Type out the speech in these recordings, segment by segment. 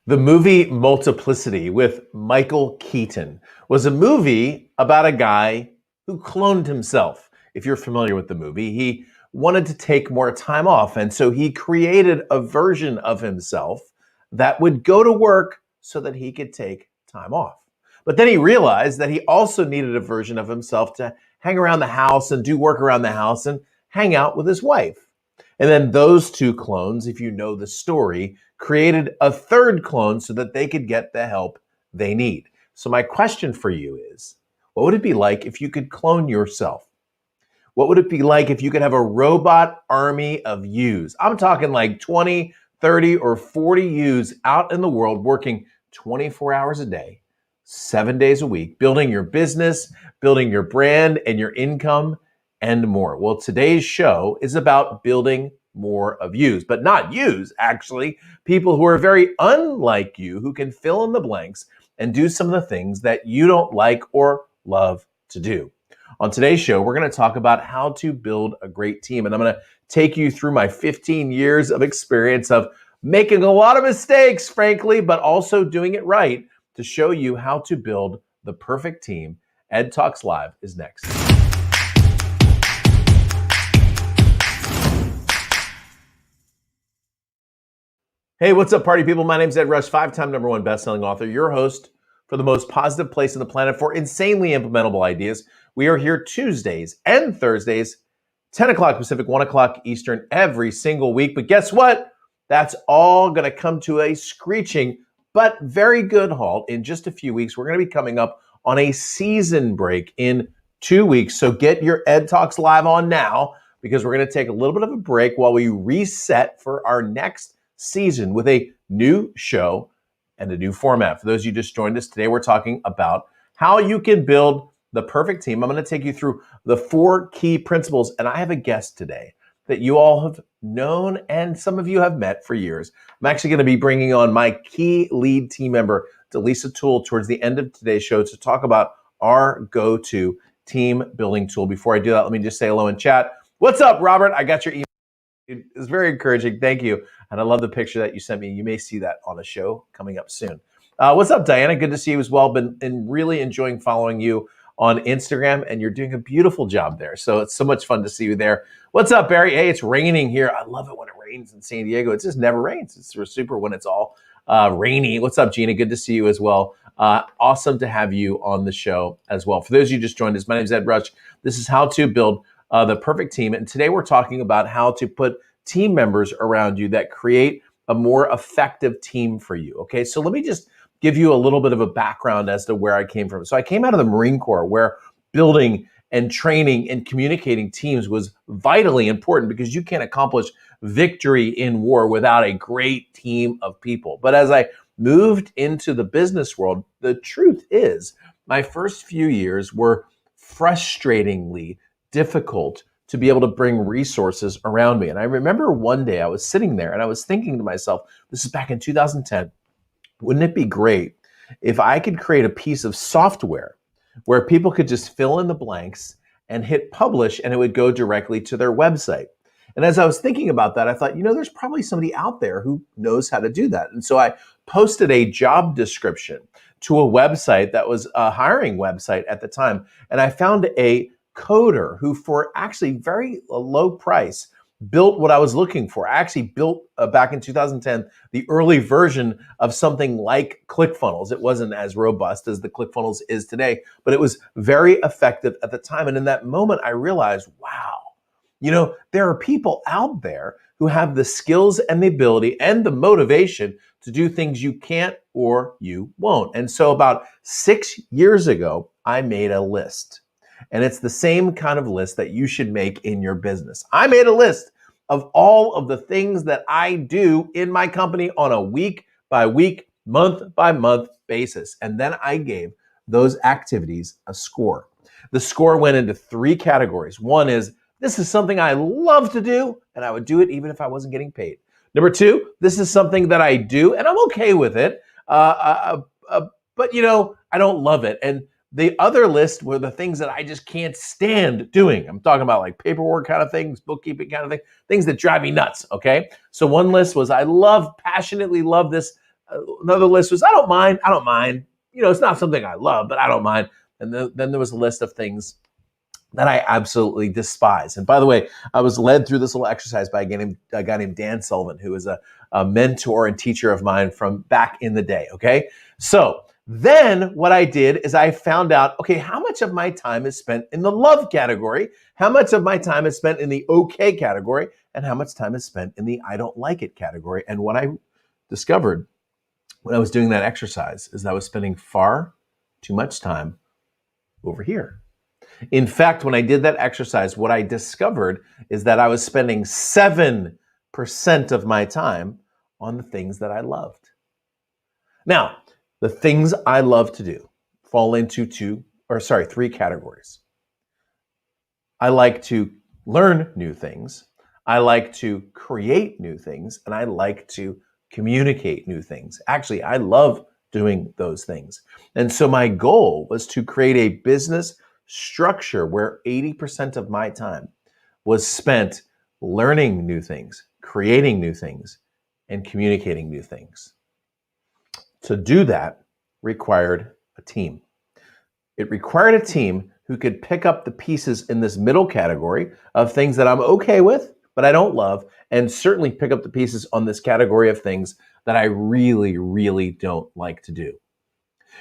The movie Multiplicity with Michael Keaton was a movie about a guy who cloned himself. If you're familiar with the movie, he wanted to take more time off. And so he created a version of himself that would go to work so that he could take time off. But then he realized that he also needed a version of himself to hang around the house and do work around the house and hang out with his wife. And then those two clones, if you know the story, created a third clone so that they could get the help they need. So my question for you is, what would it be like if you could clone yourself? What would it be like if you could have a robot army of yous? I'm talking like 20, 30, or 40 yous out in the world working 24 hours a day, 7 days a week, building your business, building your brand and your income, and more. Well, today's show is about building more of yous, but not yous, actually, people who are very unlike you, who can fill in the blanks and do some of the things that you don't like or love to do. On today's show, we're going to talk about how to build a great team. And I'm going to take you through my 15 years of experience of making a lot of mistakes, frankly, but also doing it right to show you how to build the perfect team. EdTalks Live is next. Hey, what's up, party people? My name's Ed Rush, 5-time #1 best-selling author, your host for the most positive place on the planet for insanely implementable ideas. We are here Tuesdays and Thursdays, 10 o'clock Pacific, 1 o'clock Eastern every single week. But guess what? That's all going to come to a screeching but very good halt in just a few weeks. We're going to be coming up on a season break in 2 weeks. So get your EdTalks Live on now, because we're going to take a little bit of a break while we reset for our next season with a new show and a new format. For those of you just joined us today, we're talking about how you can build the perfect team. I'm going to take you through the 4 key principles, and I have a guest today that you all have known and some of you have met for years. I'm actually going to be bringing on my key lead team member, Delisa Toole, towards the end of today's show to talk about our go-to team building tool. Before I do that, let me just say hello in chat. What's up, Robert? I got your email. It's very encouraging. Thank you. And I love the picture that you sent me. You may see that on a show coming up soon. What's up, Diana? Good to see you as well. Been really enjoying following you on Instagram, and you're doing a beautiful job there. So it's so much fun to see you there. What's up, Barry? Hey, it's raining here. I love it when it rains in San Diego. It just never rains. It's super when it's all rainy. What's up, Gina? Good to see you as well. Awesome to have you on the show as well. For those of you just joined us, my name is Ed Rush. This is how to build the perfect team. And today we're talking about how to put team members around you that create a more effective team for you. Okay, so let me just give you a little bit of a background as to where I came from. So I came out of the Marine Corps, where building and training and communicating teams was vitally important, because you can't accomplish victory in war without a great team of people. But as I moved into the business world, the truth is my first few years were frustratingly difficult to be able to bring resources around me. And I remember one day I was sitting there and I was thinking to myself, this is back in 2010, wouldn't it be great if I could create a piece of software where people could just fill in the blanks and hit publish, and it would go directly to their website? And as I was thinking about that, I thought, there's probably somebody out there who knows how to do that. And so I posted a job description to a website that was a hiring website at the time. And I found a coder who, for actually very low price, built what I was looking for. I actually built back in 2010 the early version of something like ClickFunnels. It wasn't as robust as the ClickFunnels is today, but it was very effective at the time. And in that moment, I realized, wow, there are people out there who have the skills and the ability and the motivation to do things you can't or you won't. And so about 6 years ago, I made a list. And it's the same kind of list that you should make in your business. I made a list of all of the things that I do in my company on a week by week, month by month basis. And then I gave those activities a score. The score went into 3 categories. One is, this is something I love to do, and I would do it even if I wasn't getting paid. Number 2, this is something that I do, and I'm okay with it, but I don't love it. And the other list were the things that I just can't stand doing. I'm talking about like paperwork kind of things, bookkeeping kind of things that drive me nuts, okay? So one list was, passionately love this Another list was, I don't mind. It's not something I love, but I don't mind. And then there was a list of things that I absolutely despise. And by the way, I was led through this little exercise by a guy named Dan Sullivan, who is a mentor and teacher of mine from back in the day, okay? So then what I did is I found out, okay, how much of my time is spent in the love category? How much of my time is spent in the okay category? And how much time is spent in the I don't like it category? And what I discovered when I was doing that exercise is that I was spending far too much time over here. In fact, when I did that exercise, what I discovered is that I was spending 7% of my time on the things that I loved. Now, the things I love to do fall into three categories. I like to learn new things. I like to create new things, and I like to communicate new things. Actually, I love doing those things. And so my goal was to create a business structure where 80% of my time was spent learning new things, creating new things, and communicating new things. To do that required a team. It required a team who could pick up the pieces in this middle category of things that I'm okay with, but I don't love, and certainly pick up the pieces on this category of things that I really, really don't like to do.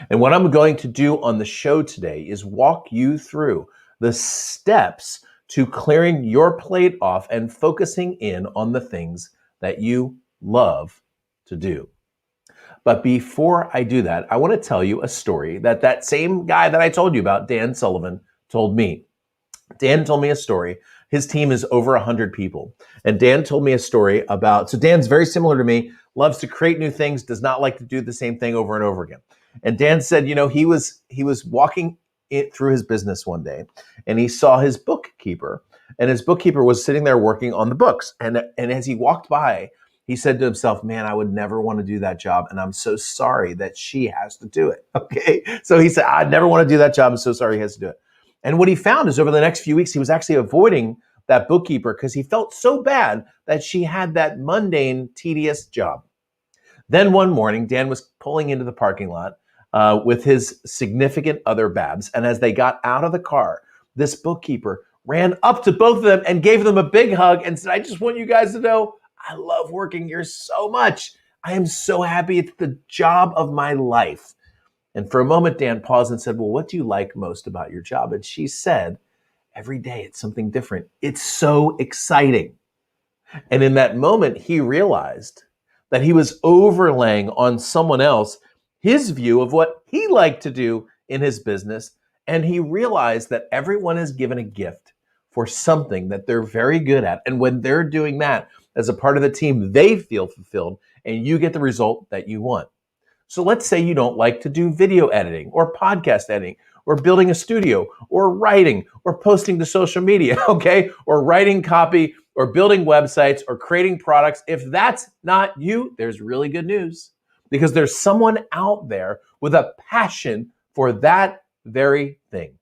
And what I'm going to do on the show today is walk you through the steps to clearing your plate off and focusing in on the things that you love to do. But before I do that, I want to tell you a story that same guy that I told you about, Dan Sullivan, told me. Dan told me a story. His team is over 100 people. And Dan told me a story so Dan's very similar to me, loves to create new things, does not like to do the same thing over and over again. And Dan said, he was walking through his business one day, and he saw his bookkeeper, and his bookkeeper was sitting there working on the books. And as he walked by, he said to himself, man, I would never want to do that job, and I'm so sorry that she has to do it. Okay. So he said, I'd never want to do that job. I'm so sorry he has to do it. And what he found is over the next few weeks, he was actually avoiding that bookkeeper because he felt so bad that she had that mundane, tedious job. Then one morning, Dan was pulling into the parking lot with his significant other, Babs. And as they got out of the car, this bookkeeper ran up to both of them and gave them a big hug and said, I just want you guys to know, I love working here so much. I am so happy. It's the job of my life. And for a moment, Dan paused and said, well, what do you like most about your job? And she said, every day it's something different. It's so exciting. And in that moment, he realized that he was overlaying on someone else his view of what he liked to do in his business. And he realized that everyone is given a gift for something that they're very good at. And when they're doing that as a part of the team, they feel fulfilled and you get the result that you want. So let's say you don't like to do video editing or podcast editing or building a studio or writing or posting to social media, okay? Or writing copy or building websites or creating products. If that's not you, there's really good news because there's someone out there with a passion for that very thing.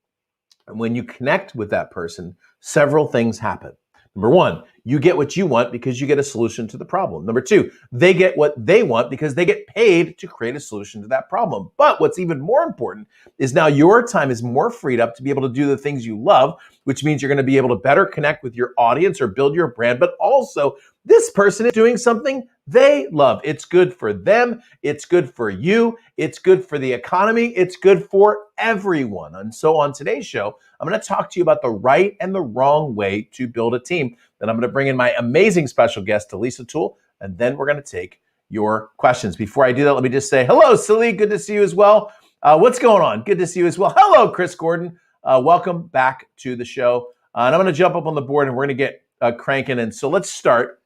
And when you connect with that person, several things happen. Number one, you get what you want because you get a solution to the problem. Number two, they get what they want because they get paid to create a solution to that problem. But what's even more important is now your time is more freed up to be able to do the things you love, which means you're going to be able to better connect with your audience or build your brand. But also, this person is doing something they love. It's good for them. It's good for you. It's good for the economy. It's good for everyone. And so on today's show, I'm going to talk to you about the right and the wrong way to build a team. Then I'm going to bring in my amazing special guest, Lisa Toole, and then we're going to take your questions. Before I do that, let me just say, hello, Celie. Good to see you as well. What's going on? Good to see you as well. Hello, Chris Gordon. Welcome back to the show. And I'm going to jump up on the board and we're going to get cranking. And so let's start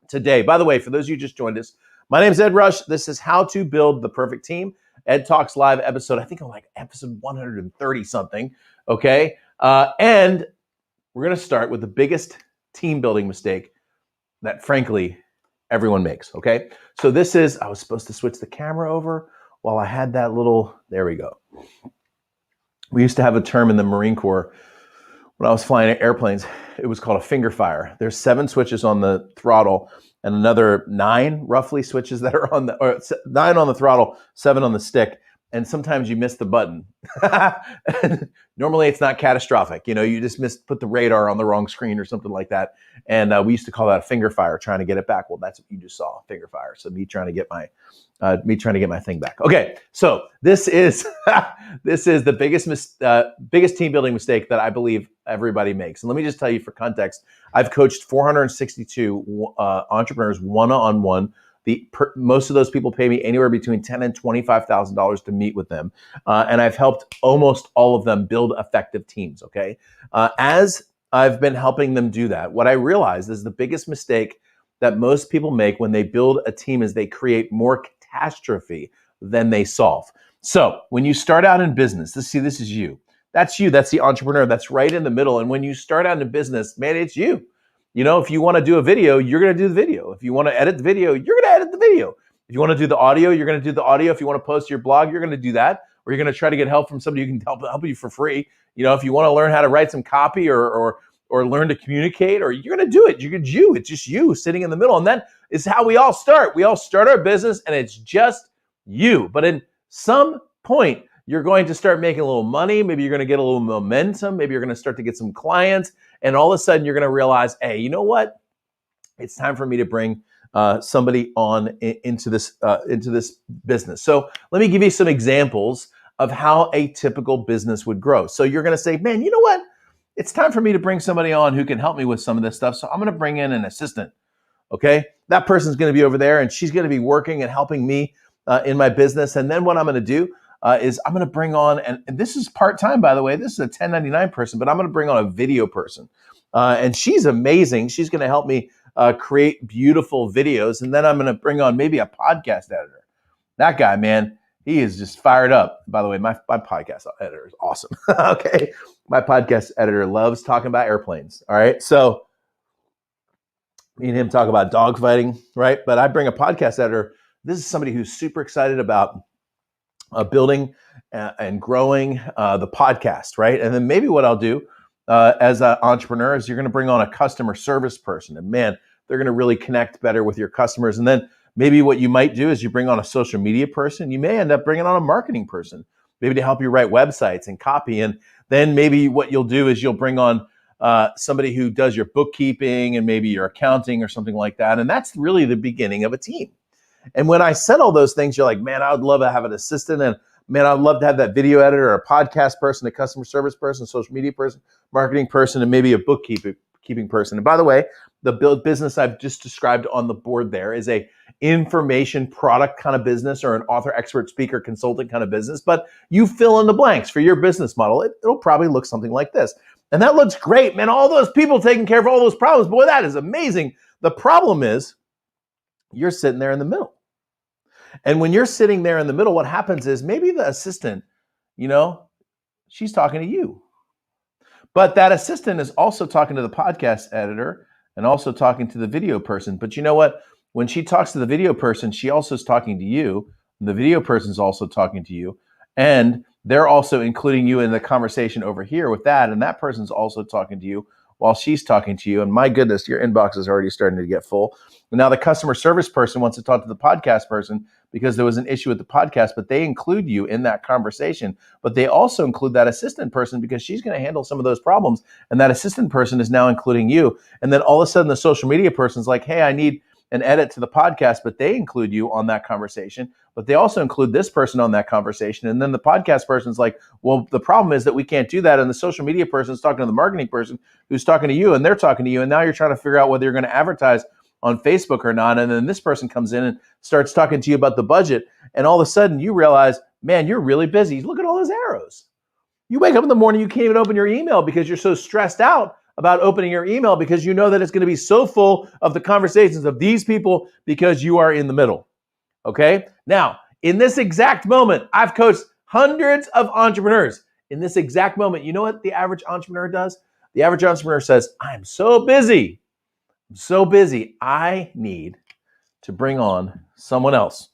today. By the way, for those of you who just joined us, my name is Ed Rush. This is How to Build the Perfect Team. EdTalks live episode, I think I'm like episode 130 something. Okay. And we're going to start with the biggest team building mistake that frankly everyone makes. Okay. So this is, I was supposed to switch the camera over while I had that little, there we go. We used to have a term in the Marine Corps when I was flying airplanes, it was called a finger fire. There's 7 switches on the throttle and another 9 roughly switches that are on the, or 9 on the throttle, 7 on the stick. And sometimes you miss the button. Normally it's not catastrophic. You just put the radar on the wrong screen or something like that. And we used to call that a finger fire, trying to get it back. Well, that's what you just saw, finger fire. So me trying to get my thing back. Okay, so this is the biggest team building mistake that I believe everybody makes. And let me just tell you for context, I've coached 462 entrepreneurs one-on-one. Most of those people pay me anywhere between $10,000 and $25,000 to meet with them, and I've helped almost all of them build effective teams. Okay, as I've been helping them do that, what I realized is the biggest mistake that most people make when they build a team is they create more catastrophe than they solve. So when you start out in business, this is you. That's you. That's the entrepreneur. That's right in the middle. And when you start out in business, man, it's you. If you want to do a video, you're going to do the video. If you want to edit the video, you're going to edit the video. If you want to do the audio, you're going to do the audio. If you want to post your blog, you're going to do that. Or you're going to try to get help from somebody who can help you for free. If you want to learn how to write some copy or learn to communicate, or you're going to do it. It's just you sitting in the middle. And that is how we all start. We all start our business and it's just you. But in some point, you're going to start making a little money. Maybe you're going to get a little momentum. Maybe you're going to start to get some clients. And all of a sudden you're going to realize, hey, you know what? It's time for me to bring somebody on into this business. So let me give you some examples of how a typical business would grow. So you're going to say, man, you know what? It's time for me to bring somebody on who can help me with some of this stuff. So I'm going to bring in an assistant. Okay. That person's going to be over there and she's going to be working and helping me in my business. And then what I'm going to do is I'm going to bring on, and this is part-time, by the way, this is a 1099 person, but I'm going to bring on a video person. And she's amazing. She's going to help me create beautiful videos. And then I'm going to bring on maybe a podcast editor. That guy, man, he is just fired up. By the way, my podcast editor is awesome. Okay. My podcast editor loves talking about airplanes. All right. So me and him talk about dogfighting, right? But I bring a podcast editor. This is somebody who's super excited about building and growing the podcast, right? And then maybe what I'll do as an entrepreneur is you're going to bring on a customer service person. And man, they're going to really connect better with your customers. And then maybe what you might do is you bring on a social media person. You may end up bringing on a marketing person, maybe to help you write websites and copy. And then maybe what you'll do is you'll bring on somebody who does your bookkeeping and maybe your accounting or something like that. And that's really the beginning of a team. And when I said all those things, you're like, man, I would love to have an assistant. And man, I'd love to have that video editor, or a podcast person, a customer service person, social media person, marketing person, and maybe a bookkeeping person. And by the way, the business I've just described on the board there is a information product kind of business, or an author, expert, speaker, consultant kind of business. But you fill in the blanks for your business model. It'll probably look something like this. And that looks great, man. All those people taking care of all those problems. Boy, that is amazing. The problem is you're sitting there in the middle. And when you're sitting there in the middle, what happens is maybe the assistant, she's talking to you. But that assistant is also talking to the podcast editor and also talking to the video person. But you know what? When she talks to the video person, she also is talking to you. And the video person's also talking to you. And they're also including you in the conversation over here with that. And that person's also talking to you while she's talking to you. And my goodness, your inbox is already starting to get full. And now the customer service person wants to talk to the podcast person because there was an issue with the podcast, but they include you in that conversation. But they also include that assistant person because she's going to handle some of those problems. And that assistant person is now including you. And then all of a sudden the social media person's like, hey, I need an edit to the podcast, but they include you on that conversation. But they also include this person on that conversation. And then the podcast person's like, well, the problem is that we can't do that. And the social media person's talking to the marketing person who's talking to you, and they're talking to you. And now you're trying to figure out whether you're going to advertise on Facebook or not. And then this person comes in and starts talking to you about the budget. And all of a sudden you realize, man, you're really busy. Look at all those arrows. You wake up in the morning, you can't even open your email because you're so stressed out about opening your email because you know that it's going to be so full of the conversations of these people because you are in the middle. Okay? Now, in this exact moment, I've coached hundreds of entrepreneurs. In this exact moment, you know what the average entrepreneur does? The average entrepreneur says, I'm so busy. I'm so busy. I need to bring on someone else.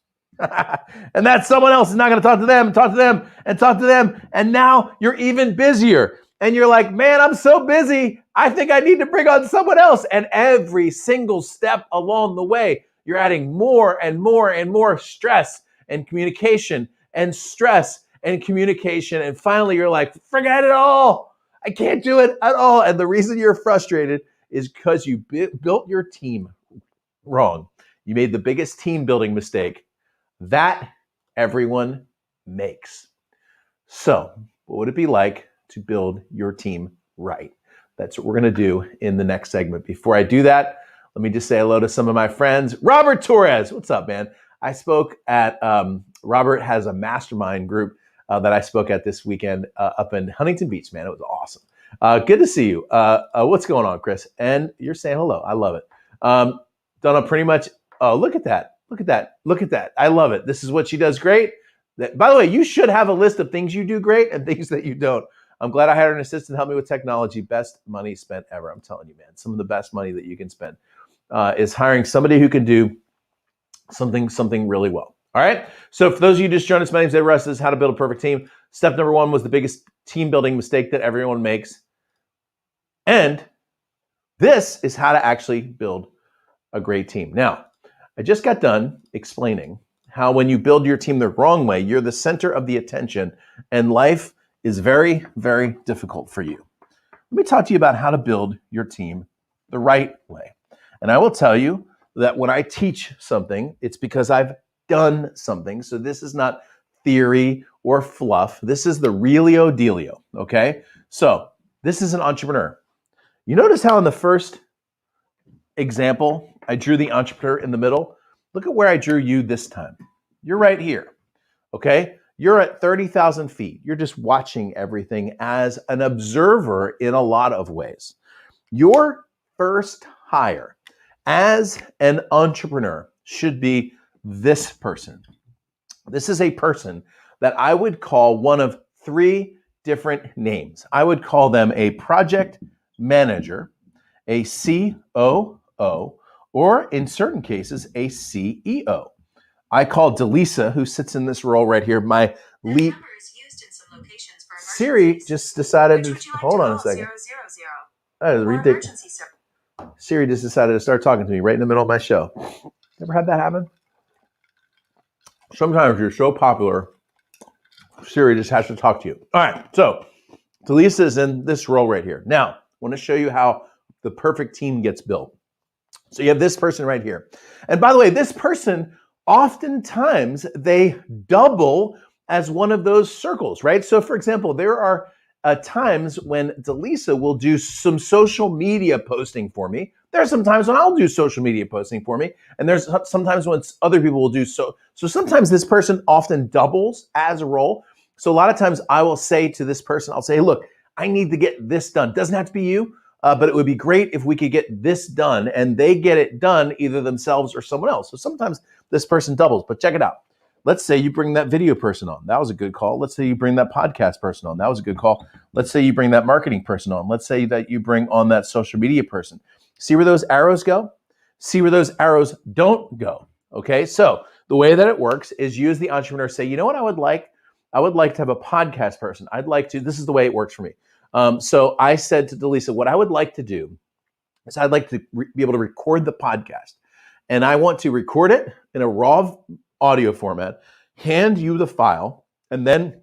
And that someone else is not going to talk to them and talk to them and talk to them. And now you're even busier. And you're like, man, I'm so busy. I think I need to bring on someone else. And every single step along the way, you're adding more and more and more stress and communication and stress and communication. And finally, you're like, forget it all. I can't do it at all. And the reason you're frustrated is because you built your team wrong. You made the biggest team building mistake that everyone makes. So, what would it be like to build your team right? That's what we're going to do in the next segment. Before I do that, let me just say hello to some of my friends. Robert Torres, what's up, man? I spoke at, Robert has a mastermind group that I spoke at this weekend up in Huntington Beach, man. It was awesome. Good to see you. What's going on, Chris? And you're saying hello. I love it. Donna, pretty much, oh, look at that. Look at that. Look at that. I love it. This is what she does great. By the way, you should have a list of things you do great and things that you don't. I'm glad I hired an assistant to help me with technology. Best money spent ever. I'm telling you, man, some of the best money that you can spend is hiring somebody who can do something really well. All right. So for those of you just joined us, my name is Ed Russ. This is how to build a perfect team. Step number one was the biggest team building mistake that everyone makes. And this is how to actually build a great team. Now, I just got done explaining how when you build your team the wrong way, you're the center of the attention and life is very, very difficult for you. Let me talk to you about how to build your team the right way. And I will tell you that when I teach something, it's because I've done something. So this is not theory or fluff. This is the realio dealio, okay? So this is an entrepreneur. You notice how in the first example, I drew the entrepreneur in the middle? Look at where I drew you this time. You're right here, okay? You're at 30,000 feet. You're just watching everything as an observer in a lot of ways. Your first hire as an entrepreneur should be this person. This is a person that I would call one of three different names. I would call them a project manager, a COO, or in certain cases, a CEO. I call Delisa, who sits in this role right here, my lead. Siri just decided to, hold on a second. That is ridiculous. Siri just decided to start talking to me right in the middle of my show. Ever had that happen? Sometimes you're so popular, Siri just has to talk to you. All right, so Delisa is in this role right here. Now, I want to show you how the perfect team gets built. So you have this person right here. And by the way, this person, oftentimes they double as one of those circles, right? So for example, there are times when Delisa will do some social media posting for me. There are some times when I'll do social media posting for me. And there's sometimes when other people will do so. So sometimes this person often doubles as a role. So a lot of times I will say to this person, I'll say, hey, look, I need to get this done. Doesn't have to be you. But it would be great if we could get this done and they get it done either themselves or someone else. So sometimes this person doubles, but check it out. Let's say you bring that video person on. That was a good call. Let's say you bring that podcast person on. That was a good call. Let's say you bring that marketing person on. Let's say that you bring on that social media person. See where those arrows go? See where those arrows don't go. Okay, so the way that it works is you as the entrepreneur say, you know what I would like? I would like to have a podcast person. This is the way it works for me. So I said to Delisa, what I would like to do is I'd like to be able to record the podcast. And I want to record it in a raw audio format, hand you the file, and then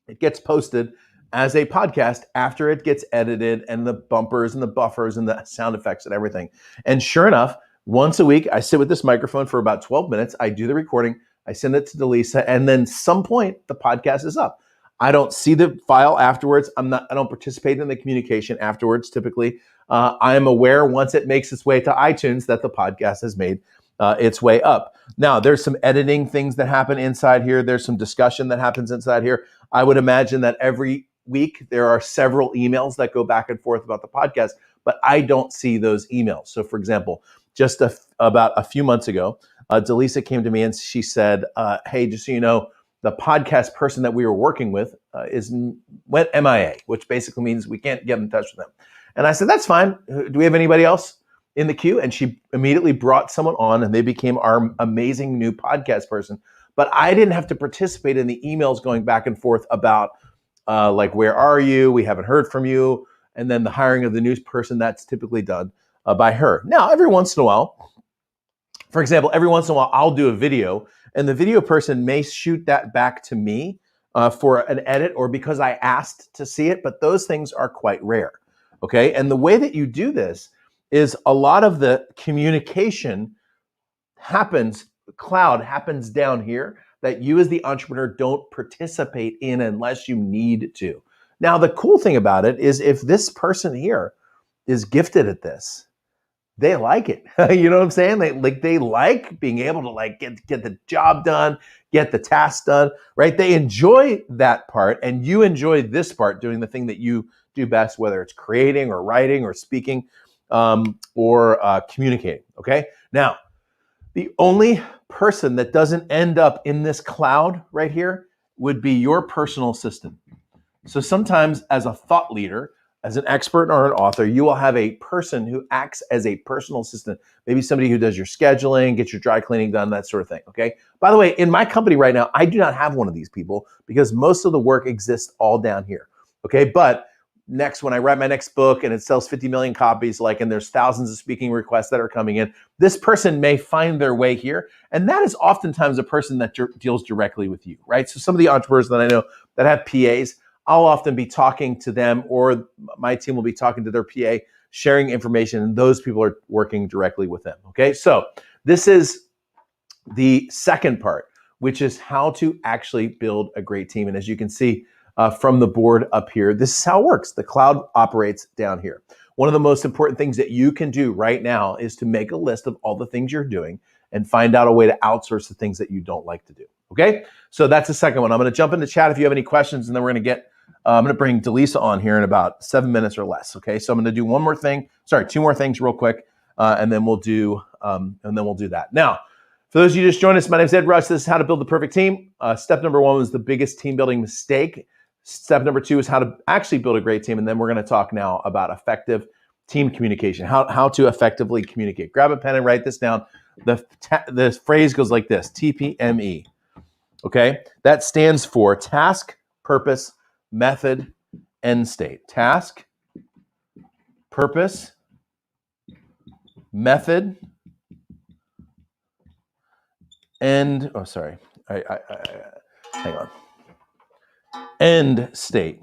it gets posted as a podcast after it gets edited and the bumpers and the buffers and the sound effects and everything. And sure enough, once a week, I sit with this microphone for about 12 minutes. I do the recording. I send it to Delisa, and then some point the podcast is up. I don't see the file afterwards. I don't participate in the communication afterwards. Typically, I am aware once it makes its way to iTunes that the podcast has made its way up. Now, there's some editing things that happen inside here. There's some discussion that happens inside here. I would imagine that every week there are several emails that go back and forth about the podcast, but I don't see those emails. So, for example, just about a few months ago, Delisa came to me and she said, hey, just so you know, the podcast person that we were working with went MIA, which basically means we can't get in touch with them. And I said, that's fine. Do we have anybody else in the queue? And she immediately brought someone on and they became our amazing new podcast person. But I didn't have to participate in the emails going back and forth about like where are you? We haven't heard from you. And then the hiring of the new person, that's typically done by her. Now, every once in a while, for example, every once in a while, I'll do a video and the video person may shoot that back to me for an edit or because I asked to see it, but those things are quite rare. Okay. And the way that you do this is a lot of the communication cloud happens down here that you as the entrepreneur don't participate in unless you need to. Now, the cool thing about it is if this person here is gifted at this, they like it. You know what I'm saying? They like being able to like get the job done, get the task done, right? They enjoy that part and you enjoy this part, doing the thing that you do best, whether it's creating or writing or speaking or communicating, okay? Now, the only person that doesn't end up in this cloud right here would be your personal assistant. So sometimes as a thought leader, as an expert or an author, you will have a person who acts as a personal assistant, maybe somebody who does your scheduling, gets your dry cleaning done, that sort of thing, okay? By the way, in my company right now, I do not have one of these people because most of the work exists all down here, okay? But next, when I write my next book and it sells 50 million copies, and there's thousands of speaking requests that are coming in, this person may find their way here. And that is oftentimes a person that deals directly with you, right? So some of the entrepreneurs that I know that have PAs, I'll often be talking to them or my team will be talking to their PA, sharing information, and those people are working directly with them, okay? So this is the second part, which is how to actually build a great team. And as you can see from the board up here, this is how it works. The cloud operates down here. One of the most important things that you can do right now is to make a list of all the things you're doing and find out a way to outsource the things that you don't like to do, okay? So that's the second one. I'm gonna jump into chat if you have any questions, and then we're gonna get I'm going to bring Delisa on here in about 7 minutes or less. Okay, so I'm going to do two more things real quick, and then we'll do that. Now, for those of you who just joined us, my name is Ed Rush. This is how to build the perfect team. Step number 1 was the biggest team building mistake. Step number 2 is how to actually build a great team, and then we're going to talk now about effective team communication. How to effectively communicate. Grab a pen and write this down. The phrase goes like this: TPME. Okay, that stands for task, purpose, method, end state. Task, purpose, method, end state.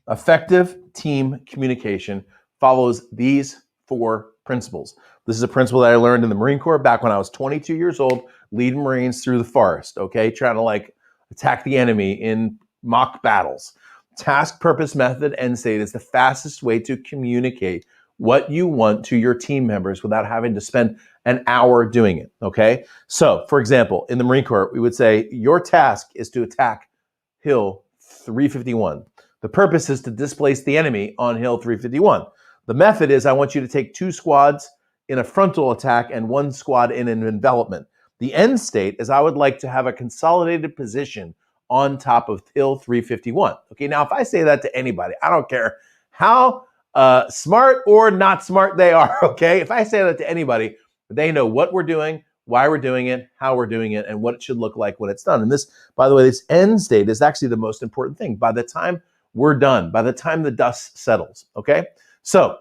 Effective team communication follows these 4 principles. This is a principle that I learned in the Marine Corps back when I was 22 years old, leading Marines through the forest, okay? Trying to attack the enemy in mock battles. Task, purpose, method, end state is the fastest way to communicate what you want to your team members without having to spend an hour doing it, okay? So, for example, in the Marine Corps, we would say, your task is to attack Hill 351. The purpose is to displace the enemy on Hill 351. The method is, I want you to take 2 squads in a frontal attack and 1 squad in an envelopment. The end state is, I would like to have a consolidated position on top of Hill 351. Okay, now if I say that to anybody, I don't care how smart or not smart they are, okay? If I say that to anybody, they know what we're doing, why we're doing it, how we're doing it, and what it should look like when it's done. And this, by the way, this end state is actually the most important thing. By the time we're done, by the time the dust settles, okay? So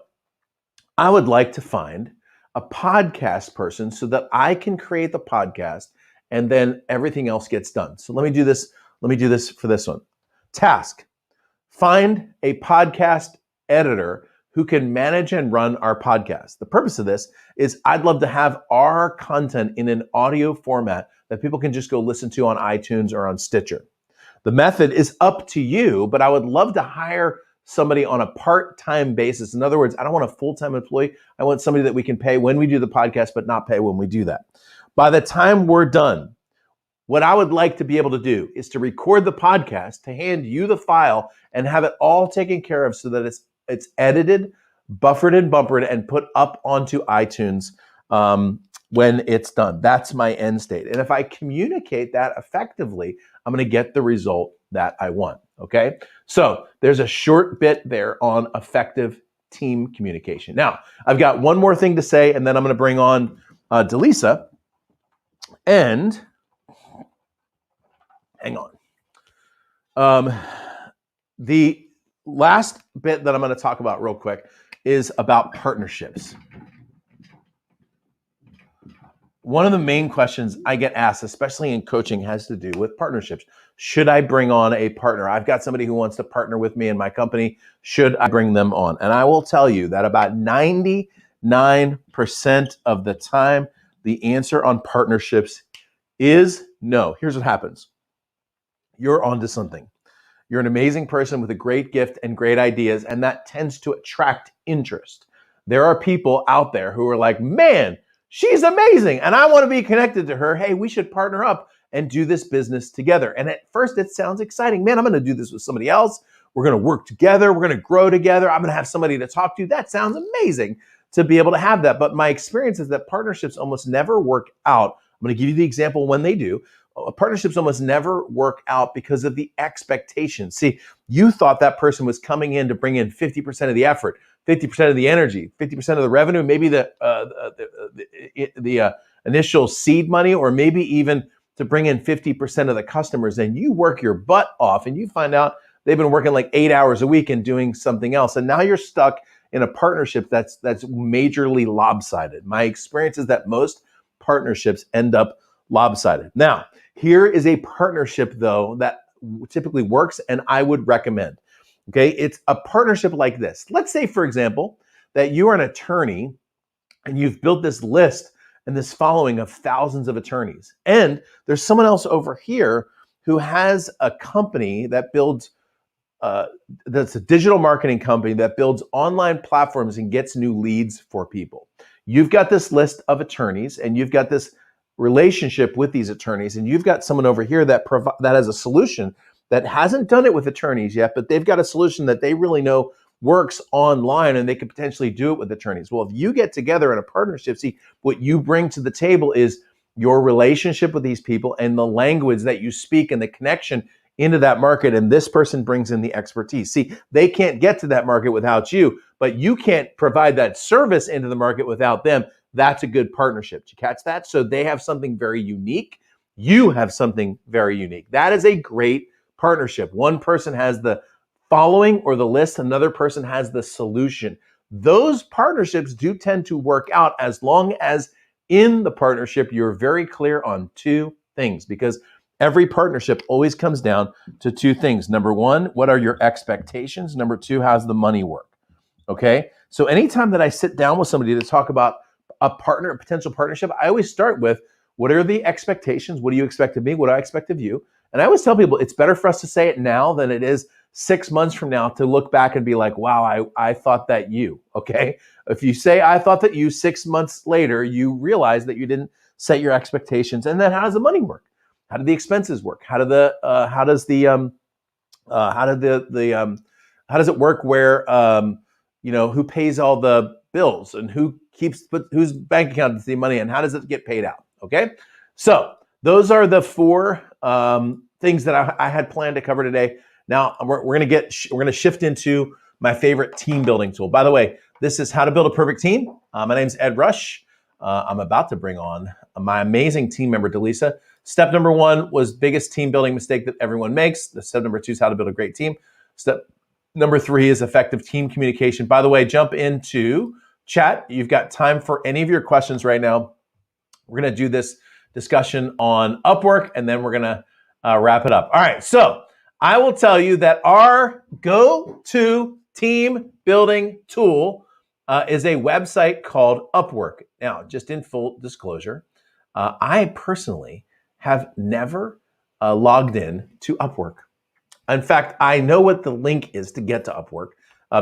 I would like to find a podcast person so that I can create the podcast and then everything else gets done. So let me do this. Let me do this for this one. Task: find a podcast editor who can manage and run our podcast. The purpose of this is I'd love to have our content in an audio format that people can just go listen to on iTunes or on Stitcher. The method is up to you, but I would love to hire somebody on a part-time basis. In other words, I don't want a full-time employee. I want somebody that we can pay when we do the podcast, but not pay when we do that. By the time we're done, what I would like to be able to do is to record the podcast, to hand you the file, and have it all taken care of so that it's edited, buffered and bumpered, and put up onto iTunes when it's done. That's my end state. And if I communicate that effectively, I'm going to get the result that I want, okay? So there's a short bit there on effective team communication. Now, I've got one more thing to say, and then I'm going to bring on Delisa. And hang on. Um, the last bit that I'm going to talk about real quick is about partnerships. One of the main questions I get asked, especially in coaching, has to do with partnerships. Should I bring on a partner? I've got somebody who wants to partner with me in my company. Should I bring them on? And I will tell you that about 99% of the time, the answer on partnerships is no. Here's what happens. You're onto something. You're an amazing person with a great gift and great ideas, and that tends to attract interest. There are people out there who are like, man, she's amazing, and I want to be connected to her. Hey, we should partner up and do this business together. And at first, it sounds exciting. Man, I'm going to do this with somebody else. We're going to work together. We're going to grow together. I'm going to have somebody to talk to. That sounds amazing to be able to have that. But my experience is that partnerships almost never work out. I'm going to give you the example when they do. Partnerships almost never work out because of the expectations. See, you thought that person was coming in to bring in 50% of the effort, 50% of the energy, 50% of the revenue, maybe the initial seed money, or maybe even to bring in 50% of the customers. And you work your butt off and you find out they've been working like 8 hours a week and doing something else. And now you're stuck in a partnership that's majorly lopsided. My experience is that most partnerships end up lopsided. Now, here is a partnership, though, that typically works and I would recommend. Okay, it's a partnership like this. Let's say, for example, that you are an attorney and you've built this list and this following of thousands of attorneys. And there's someone else over here who has a company that builds, that's a digital marketing company that builds online platforms and gets new leads for people. You've got this list of attorneys and you've got this relationship with these attorneys, and you've got someone over here that has a solution that hasn't done it with attorneys yet, but they've got a solution that they really know works online and they could potentially do it with attorneys. Well, if you get together in a partnership, see, what you bring to the table is your relationship with these people and the language that you speak and the connection into that market, and this person brings in the expertise. See, they can't get to that market without you, but you can't provide that service into the market without them. That's a good partnership. Did you catch that? So they have something very unique. You have something very unique. That is a great partnership. One person has the following or the list, another person has the solution. Those partnerships do tend to work out as long as in the partnership you're very clear on two things, because every partnership always comes down to two things. Number one, what are your expectations? Number two, how's the money work? Okay. So anytime that I sit down with somebody to talk about a potential partnership, I always start with, what are the expectations? What do you expect of me? What do I expect of you? And I always tell people it's better for us to say it now than it is 6 months from now to look back and be like, wow, I thought that you, okay? If you say, I thought that you, 6 months later, you realize that you didn't set your expectations. And then how does the money work? How do the expenses work? How does it work where, who pays all the bills and whose bank account does the money and how does it get paid out? Okay, so those are the four things that I had planned to cover today. Now we're gonna shift into my favorite team building tool. By the way, this is how to build a perfect team. My name's Ed Rush. I'm about to bring on my amazing team member, Delisa. Step number one was biggest team building mistake that everyone makes. The step number two is how to build a great team. Step number three is effective team communication. By the way, jump into chat. You've got time for any of your questions right now. We're going to do this discussion on Upwork, and then we're going to wrap it up. All right. So I will tell you that our go-to team building tool is a website called Upwork. Now, just in full disclosure, I personally have never logged in to Upwork. In fact, I know what the link is to get to Upwork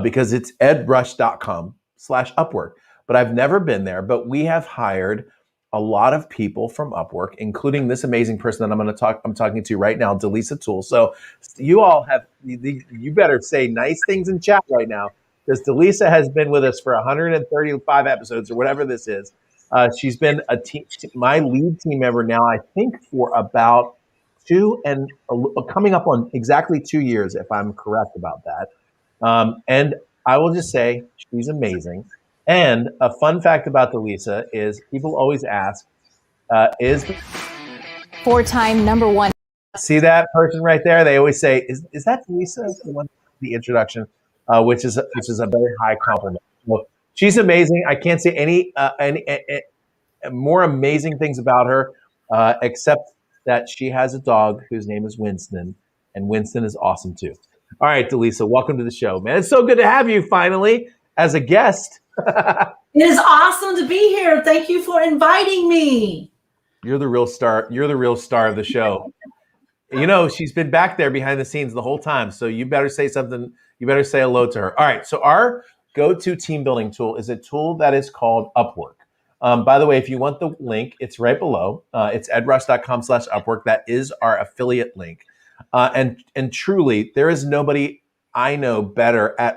because it's edrush.com/Upwork, but I've never been there. But we have hired a lot of people from Upwork, including this amazing person that I'm talking to right now, Delisa Tool. So you all you better say nice things in chat right now, because Delisa has been with us for 135 episodes or whatever this is. She's been my lead team member now, I think, for about coming up on exactly 2 years, if I'm correct about that. And I will just say she's amazing. And a fun fact about Delisa is people always ask, is four-time #1 See that person right there? They always say, "Is that Lisa?" The one, the introduction, which is a very high compliment. Well, she's amazing. I can't say any more amazing things about her, except that she has a dog whose name is Winston, and Winston is awesome too. All right, Delisa, welcome to the show, man. It's so good to have you finally as a guest. It is awesome to be here. Thank you for inviting me. You're the real star. You're the real star of the show. You know, she's been back there behind the scenes the whole time. So you better say something. You better say hello to her. All right. So our go-to team building tool is a tool that is called Upwork. By the way, if you want the link, it's right below. It's edrush.com/Upwork. That is our affiliate link. And truly, there is nobody I know better at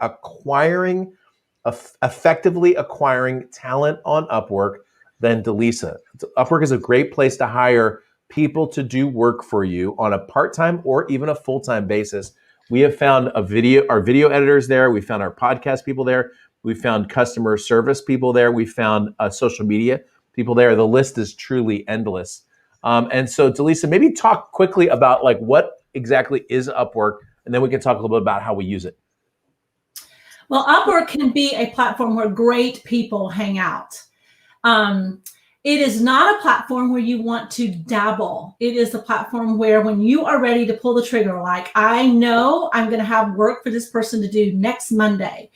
effectively acquiring talent on Upwork than Delisa. Upwork is a great place to hire people to do work for you on a part-time or even a full-time basis. We have found our video editors there. We found our podcast people there. We found customer service people there. We found social media people there. The list is truly endless. And so, Delisa, maybe talk quickly about like what exactly is Upwork, and then we can talk a little bit about how we use it. Well, Upwork can be a platform where great people hang out. It is not a platform where you want to dabble. It is a platform where when you are ready to pull the trigger, like I know I'm going to have work for this person to do next Monday.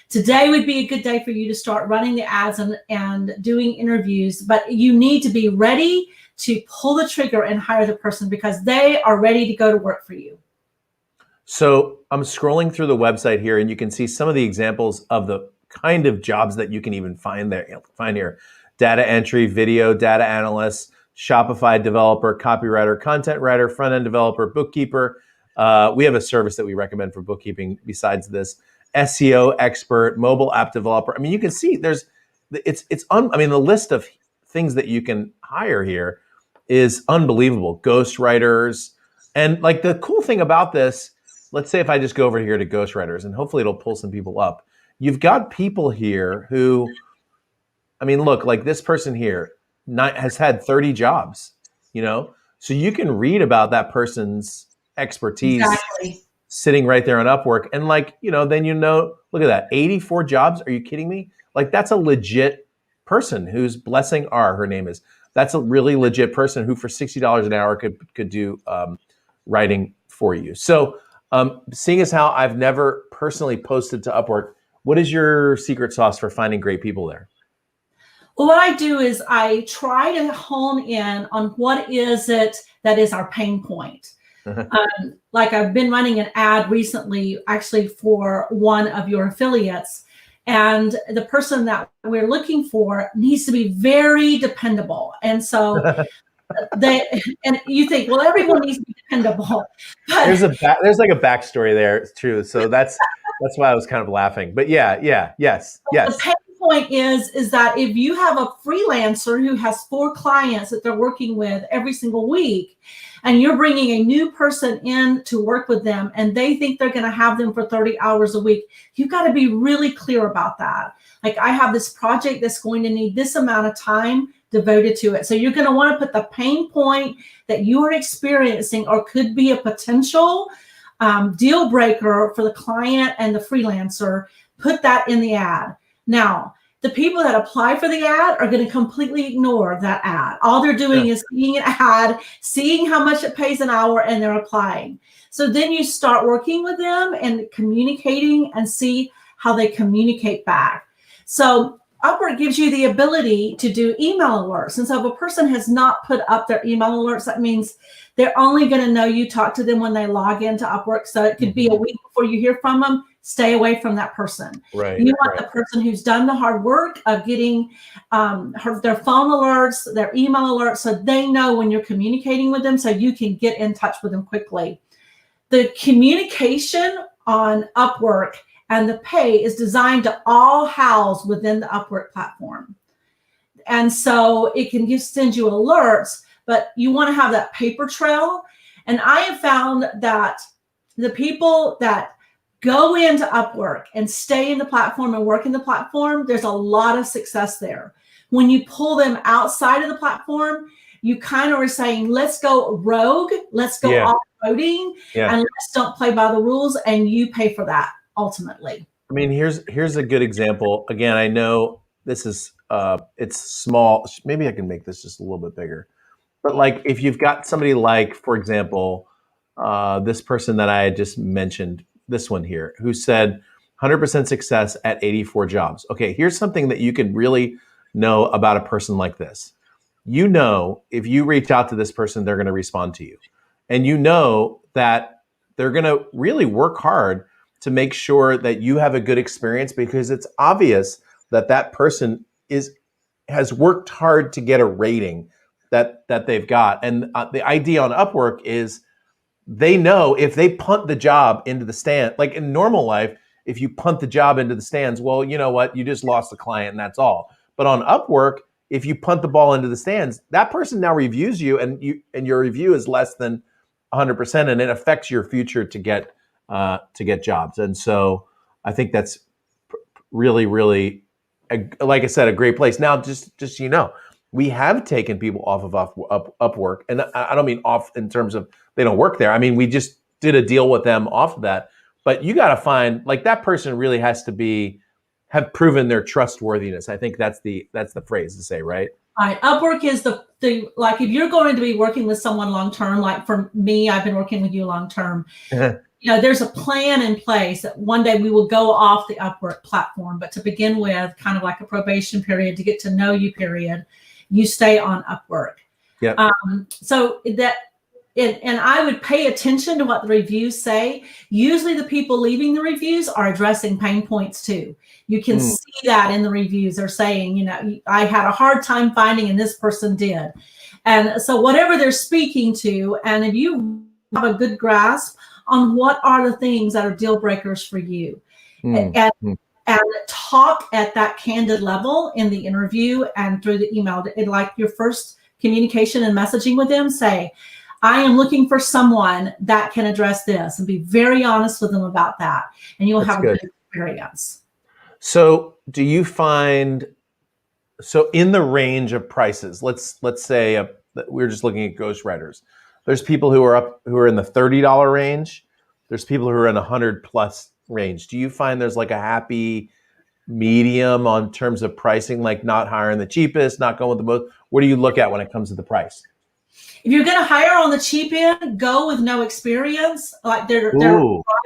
Today would be a good day for you to start running the ads and doing interviews, but you need to be ready to pull the trigger and hire the person because they are ready to go to work for you. So I'm scrolling through the website here, and you can see some of the examples of the kind of jobs that you can even find here. Data entry, video, data analyst, Shopify developer, copywriter, content writer, front-end developer, bookkeeper. We have a service that we recommend for bookkeeping besides this. SEO expert, mobile app developer. I mean, you can see the list of things that you can hire here is unbelievable. Ghostwriters. And like the cool thing about this, let's say if I just go over here to ghostwriters, and hopefully it'll pull some people up. You've got people here who, I mean, look, like this person here has had 30 jobs, so you can read about that person's expertise sitting right there on Upwork. And then, look at that, 84 jobs. Are you kidding me? Like that's a legit person who's Blessing R, her name is. That's a really legit person who for $60 an hour could do writing for you. So seeing as how I've never personally posted to Upwork, what is your secret sauce for finding great people there? Well, what I do is I try to hone in on what is it that is our pain point. Like I've been running an ad recently, actually for one of your affiliates, and the person that we're looking for needs to be very dependable. And so and you think, well, everyone needs to be dependable. But there's like a backstory there. It's true. So that's why I was kind of laughing. But yes. The pain point is that if you have a freelancer who has 4 clients that they're working with every single week, and you're bringing a new person in to work with them, and they think they're going to have them for 30 hours a week, you've got to be really clear about that. Like, I have this project that's going to need this amount of time devoted to it. So you're going to want to put the pain point that you are experiencing or could be a potential deal breaker for the client and the freelancer, put that in the ad. Now, the people that apply for the ad are going to completely ignore that ad. All they're doing is seeing an ad, seeing how much it pays an hour, and they're applying. So then you start working with them and communicating and see how they communicate back. So Upwork gives you the ability to do email alerts. And so if a person has not put up their email alerts, that means they're only going to know you talk to them when they log into Upwork. So it could be a week before you hear from them. Stay away from that person. Right. You want the person who's done the hard work of getting their phone alerts, their email alerts, so they know when you're communicating with them, so you can get in touch with them quickly. The communication on Upwork and the pay is designed to all house within the Upwork platform. And so it can send you alerts, but you want to have that paper trail. And I have found that the people that go into Upwork and stay in the platform and work in the platform, there's a lot of success there. When you pull them outside of the platform, you kind of are saying, let's go rogue, let's go Yeah. off-roading, Yeah. and let's don't play by the rules, and you pay for that ultimately. I mean, here's a good example. Again, I know this is it's small. Maybe I can make this just a little bit bigger. But like if you've got somebody like, for example, this person that I had just mentioned, this one here, who said 100% success at 84 jobs. Okay, here's something that you can really know about a person like this. You know, if you reach out to this person, they're going to respond to you. And you know that they're going to really work hard to make sure that you have a good experience, because it's obvious that that person has worked hard to get a rating that they've got. And the idea on Upwork is they know if they punt the job into the stand, like in normal life, if you punt the job into the stands, well, you know what? You just lost the client and that's all. But on Upwork, if you punt the ball into the stands, that person now reviews you, and your review is less than 100%, and it affects your future to get jobs. And so I think that's really, really, like I said, a great place. Now, just so you know, we have taken people off of Upwork, and I don't mean off in terms of they don't work there. I mean, we just did a deal with them off of that. But you got to find, like, that person really has to have proven their trustworthiness. I think that's the phrase to say, right? Right. Upwork is the like, if you're going to be working with someone long term, like for me, I've been working with you long term. There's a plan in place that one day we will go off the Upwork platform, but to begin with, kind of like a probation period to get to know you period, you stay on Upwork. Yeah. So that, and I would pay attention to what the reviews say. Usually the people leaving the reviews are addressing pain points too. You can see that in the reviews. They're saying, I had a hard time finding, and this person did. And so whatever they're speaking to, and if you have a good grasp on what are the things that are deal breakers for you, and talk at that candid level in the interview and through the email, like your first communication and messaging with them, say, I am looking for someone that can address this, and be very honest with them about that. And you'll have a good experience. So do you find, so in the range of prices, let's say we're just looking at ghostwriters. There's people who are in the $30 range. There's people who are in $100+ range. Do you find there's like a happy medium on terms of pricing, like not hiring the cheapest, not going with the most? What do you look at when it comes to the price? If you're going to hire on the cheap end, go with no experience. Like they're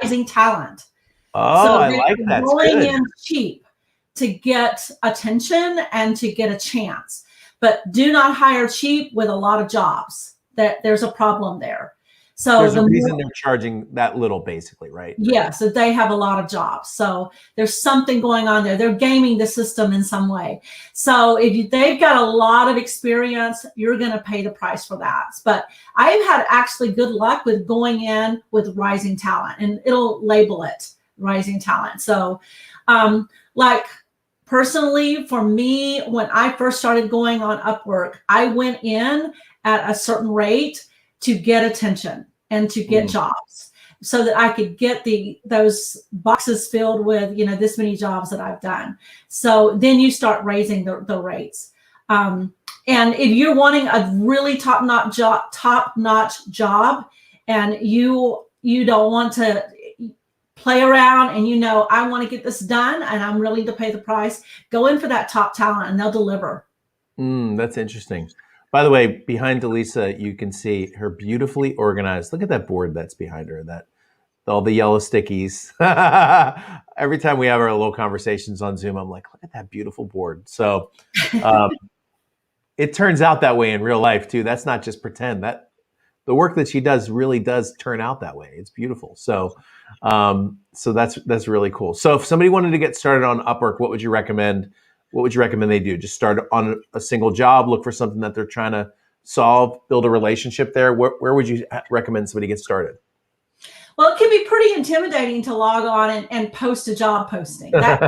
rising talent. Oh, so I like that. Going in cheap to get attention and to get a chance, but do not hire cheap with a lot of jobs. There's a problem there. So there's a reason they're charging that little, basically, right? Yeah, so they have a lot of jobs. So there's something going on there. They're gaming the system in some way. So if they've got a lot of experience, you're going to pay the price for that. But I've had actually good luck with going in with rising talent, and it'll label it rising talent. So like personally, for me, when I first started going on Upwork, I went in at a certain rate to get attention and to get jobs, so that I could get those boxes filled with, this many jobs that I've done. So then you start raising the rates. And if you're wanting a really top-notch job, and you don't want to play around, and I want to get this done and I'm willing to pay the price, go in for that top talent and they'll deliver. That's interesting. By the way, behind Delisa, you can see her beautifully organized. Look at that board that's behind her, all the yellow stickies. Every time we have our little conversations on Zoom, I'm like, look at that beautiful board. So it turns out that way in real life too. That's not just pretend. That the work that she does really does turn out that way. It's beautiful. So that's really cool. So if somebody wanted to get started on Upwork, what would you recommend? What would you recommend they do? Just start on a single job, look for something that they're trying to solve, build a relationship there. Where would you recommend somebody get started? Well, it can be pretty intimidating to log on and post a job posting. That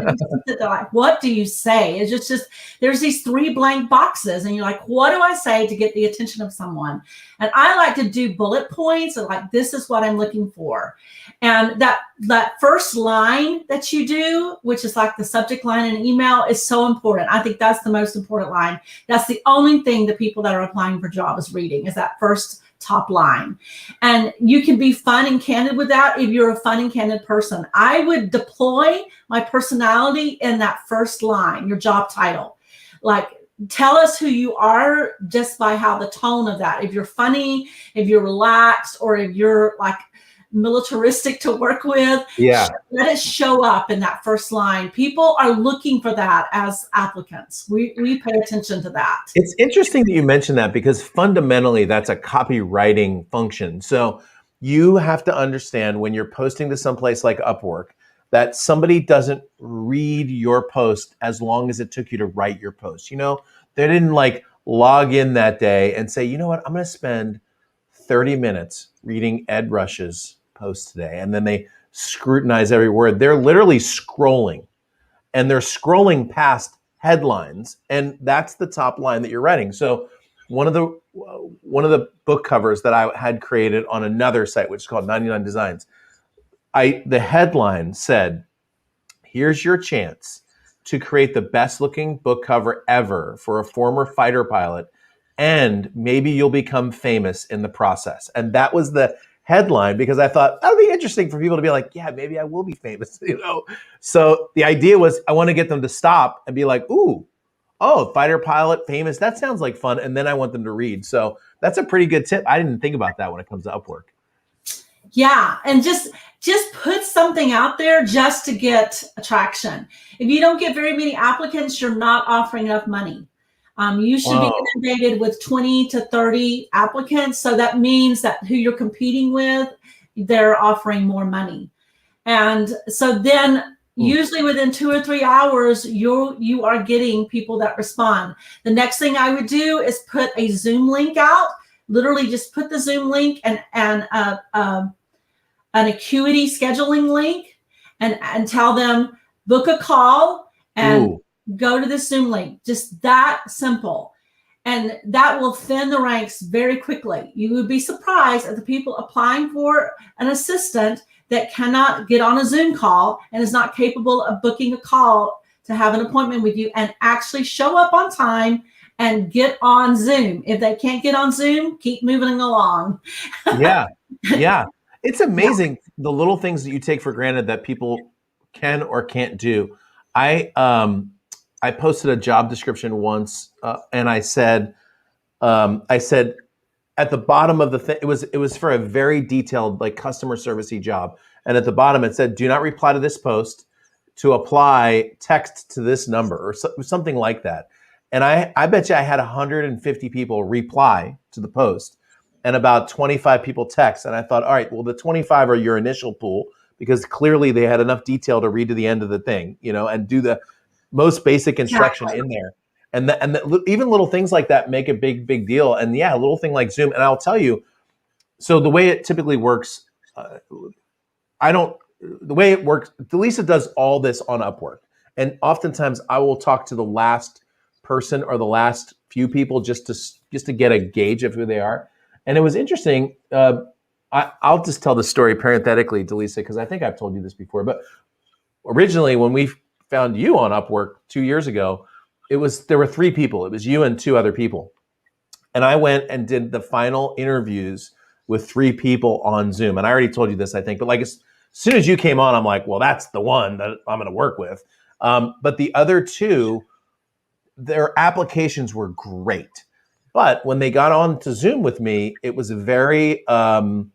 like, what do you say? It's just there's these 3 blank boxes, and you're like, what do I say to get the attention of someone? And I like to do bullet points of like, this is what I'm looking for. And that first line that you do, which is like the subject line in an email, is so important. I think that's the most important line. That's the only thing the people that are applying for job is reading, is that first top line. And you can be fun and candid with that if you're a fun and candid person. I would deploy my personality in that first line, your job title. Like, tell us who you are just by how the tone of that. If you're funny, if you're relaxed, or if you're like militaristic to work with, let it show up in that first line. People are looking for that as applicants. We pay attention to that. It's interesting that you mentioned that, because fundamentally that's a copywriting function. So you have to understand, when you're posting to someplace like Upwork, that somebody doesn't read your post as long as it took you to write your post. You know, they didn't like log in that day and say, you know what, I'm going to spend 30 minutes reading Ed Rush's post today. And then they scrutinize every word. They're literally scrolling, and they're scrolling past headlines. And that's the top line that you're writing. So one of the book covers that I had created on another site, which is called 99 Designs, the headline said, here's your chance to create the best looking book cover ever for a former fighter pilot, and maybe you'll become famous in the process. And that was the headline, because I thought that would be interesting for people to be like, yeah, maybe I will be famous, you know? So the idea was, I want to get them to stop and be like, ooh, oh, fighter pilot, famous, that sounds like fun. And then I want them to read. So that's a pretty good tip. I didn't think about that when it comes to Upwork. Yeah, and just put something out there just to get attraction. If you don't get very many applicants, you're not offering enough money. You should be inundated with 20 to 30 applicants. So that means that who you're competing with, they're offering more money. And so then usually within 2 or 3 hours, you are getting people that respond. The next thing I would do is put a Zoom link out. Literally just put the Zoom link and an Acuity scheduling link, and tell them, book a call and go to the Zoom link. Just that simple. And that will thin the ranks very quickly. You would be surprised at the people applying for an assistant that cannot get on a Zoom call and is not capable of booking a call to have an appointment with you and actually show up on time and get on Zoom. If they can't get on Zoom, keep moving along. Yeah. It's amazing the little things that you take for granted that people can or can't do. I posted a job description once, and I said at the bottom of the thing, it was for a very detailed, like, customer servicey job, and at the bottom it said, "Do not reply to this post. To apply, text to this number," or something like that. And I bet you I had 150 people reply to the post, and about 25 people text. And I thought, all right, well, the 25 are your initial pool, because clearly they had enough detail to read to the end of the thing, you know, and do the most basic instruction in there. And even little things like that make a big deal. And yeah, a little thing like Zoom. And I'll tell you, so the way it typically works, Delisa does all this on Upwork. And oftentimes I will talk to the last person or the last few people just to get a gauge of who they are. And it was interesting. I'll just tell the story parenthetically, Delisa, because I think I've told you this before. But originally, when we found you on Upwork 2 years ago, there were 3 people. It was you and 2 other people. And I went and did the final interviews with 3 people on Zoom. And I already told you this, I think. But like as soon as you came on, I'm like, well, that's the one that I'm going to work with. But the other 2, their applications were great. But when they got on to Zoom with me, it was very, there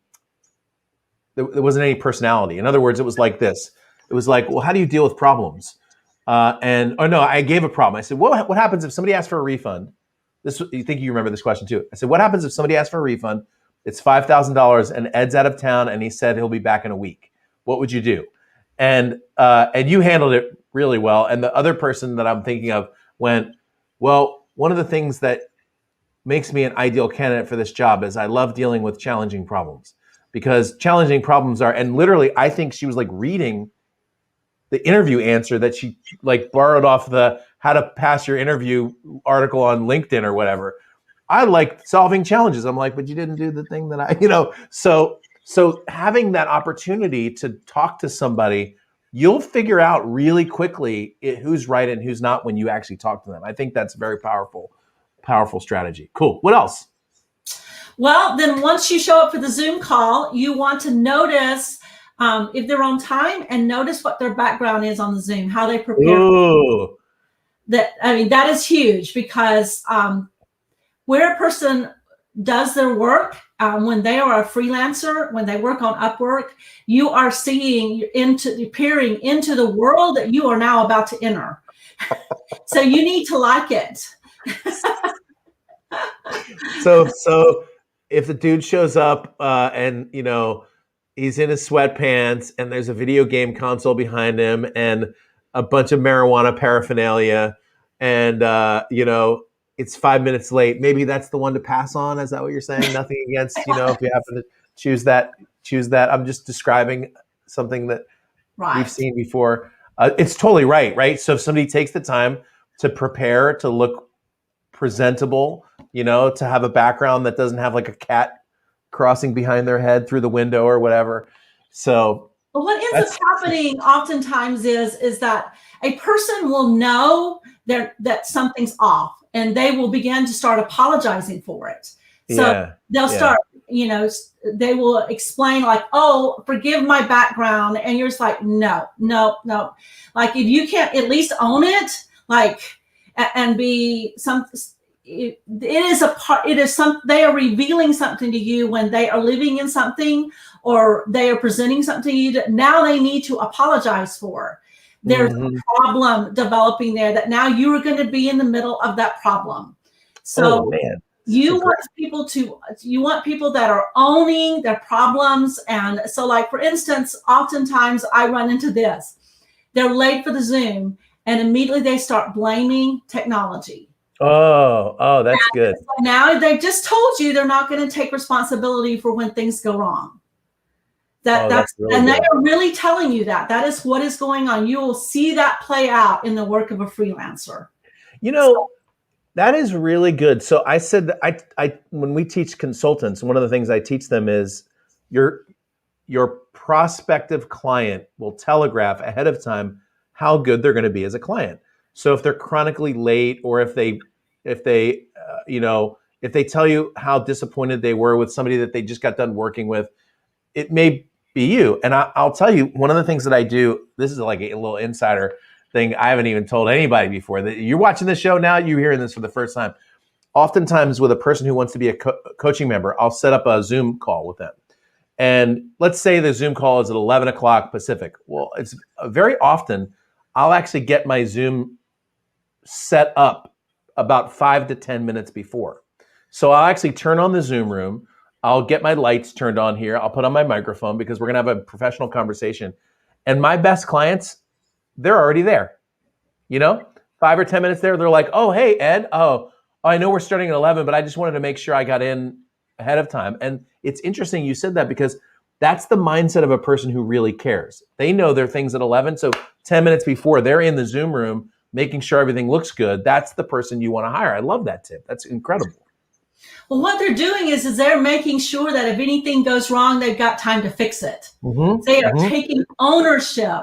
wasn't any personality. In other words, it was like this. It was like, well, how do you deal with problems? I gave a problem. I said, what happens if somebody asks for a refund? You think you remember this question too. I said, what happens if somebody asks for a refund? It's $5,000 and Ed's out of town and he said he'll be back in a week. What would you do? And you handled it really well. And the other person that I'm thinking of went, well, one of the things that makes me an ideal candidate for this job is I love dealing with challenging problems. because challenging problems are, and literally, I think she was like reading the interview answer that she like borrowed off the how to pass your interview article on LinkedIn or whatever. I like solving challenges. I'm like, but you didn't do the thing that I, so having that opportunity to talk to somebody, you'll figure out really quickly who's right and who's not when you actually talk to them. I think that's a very powerful strategy. Cool. What else? Well, then once you show up for the Zoom call, you want to notice if they're on time and notice what their background is on the Zoom, how they prepare. Ooh. That is huge, because where a person does their work, when they are a freelancer, when they work on Upwork, you are peering into the world that you are now about to enter. So you need to like it. So if the dude shows up and he's in his sweatpants and there's a video game console behind him and a bunch of marijuana paraphernalia and it's 5 minutes late, maybe that's the one to pass on. Is that what you're saying? Nothing against, if you happen to choose that. I'm just describing something that we've seen before. It's totally right? So if somebody takes the time to prepare, to look presentable, to have a background that doesn't have like a cat crossing behind their head through the window or whatever. So what ends up happening oftentimes is that a person will know that something's off, and they will begin to start apologizing for it. So they'll start, they will explain like, oh, forgive my background. And you're just like, no. Like, if you can't at least own it, like, and be they are revealing something to you when they are living in something, or they are presenting something to you that now they need to apologize for. There's a problem developing there that now you are going to be in the middle of that problem. So you want people that are owning their problems. And so, like, for instance, oftentimes I run into this. They're late for the Zoom and immediately they start blaming technology. Oh, that's good. So now they just told you they're not going to take responsibility for when things go wrong. That's really and good. They are really telling you that. That is what is going on. You will see that play out in the work of a freelancer. That is really good. So I said that I when we teach consultants, one of the things I teach them is your prospective client will telegraph ahead of time how good they're going to be as a client. So if they're chronically late, or if they tell you how disappointed they were with somebody that they just got done working with, it may be you. And I'll tell you, one of the things that I do, this is like a little insider thing I haven't even told anybody before. That you're watching this show now, you're hearing this for the first time. Oftentimes with a person who wants to be a coaching member, I'll set up a Zoom call with them. And let's say the Zoom call is at 11 o'clock Pacific. Well, it's very often I'll actually get my Zoom set up about 5 to 10 minutes before. So I'll actually turn on the Zoom room. I'll get my lights turned on here. I'll put on my microphone because we're going to have a professional conversation. And my best clients, they're already there. 5 or 10 minutes there. They're like, oh, hey, Ed. Oh, I know we're starting at 11, but I just wanted to make sure I got in ahead of time. And it's interesting you said that, because that's the mindset of a person who really cares. They know their things at 11. So 10 minutes before, they're in the Zoom room, making sure everything looks good. That's the person you want to hire. I love that tip. That's incredible. Well, what they're doing is they're making sure that if anything goes wrong, they've got time to fix it. They are taking ownership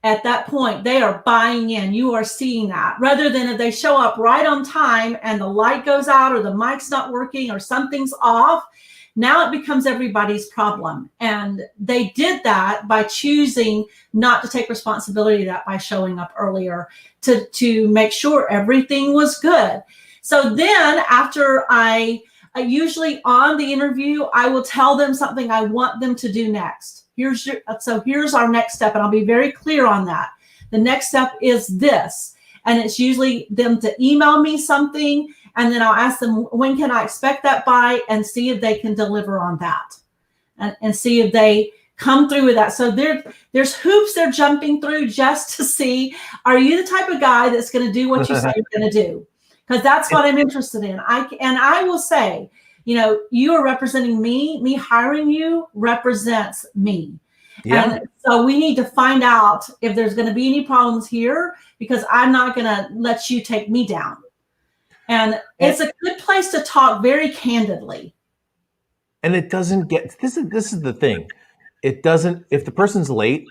at that point. They are buying in. You are seeing that, rather than if they show up right on time and the light goes out or the mic's not working or something's off. Now it becomes everybody's problem. And they did that by choosing not to take responsibility of that by showing up earlier to make sure everything was good. So then after I usually on the interview, I will tell them something I want them to do next. Here's our next step. And I'll be very clear on that. The next step is this. And it's usually them to email me something. And then I'll ask them, when can I expect that by, and see if they can deliver on that, and see if they come through with that. So there's hoops they're jumping through just to see, are you the type of guy that's going to do what you say you're going to do? Because that's what I'm interested in. I will say you are representing me. Me hiring you represents me. Yeah. And so we need to find out if there's going to be any problems here, because I'm not going to let you take me down. And it's a good place to talk very candidly. And it doesn't get, this is the thing. It doesn't, if the person's late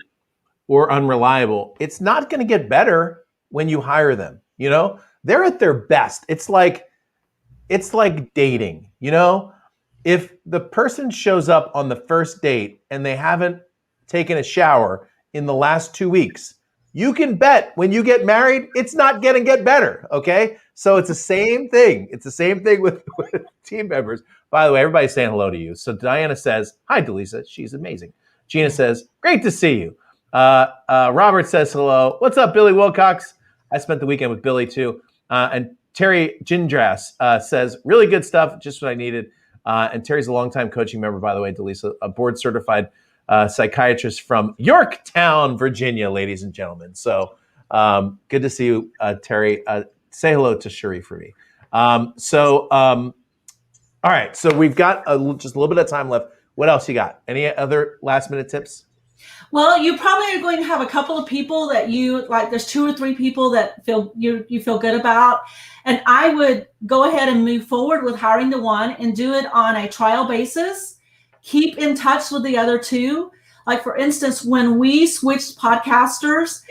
or unreliable, it's not going to get better when you hire them. They're at their best. It's like dating, if the person shows up on the first date and they haven't taken a shower in the last 2 weeks, you can bet when you get married, it's not going to get better. Okay. So it's the same thing. It's the same thing with team members. By the way, everybody's saying hello to you. So Diana says, hi, Delisa. She's amazing. Gina says, great to see you. Robert says hello. What's up, Billy Wilcox? I spent the weekend with Billy too. And Terry Gindras says, really good stuff, just what I needed. And Terry's a longtime coaching member, by the way, Delisa, a board certified psychiatrist from Yorktown, Virginia, ladies and gentlemen. So good to see you, Terry. Say hello to Cherie for me. All right, so we've got just a little bit of time left. What else you got? Any other last minute tips? Well, you probably are going to have a couple of people that you like. There's 2 or 3 people that you feel good about. And I would go ahead and move forward with hiring the one and do it on a trial basis. Keep in touch with the other 2. Like, for instance, when we switched podcasters,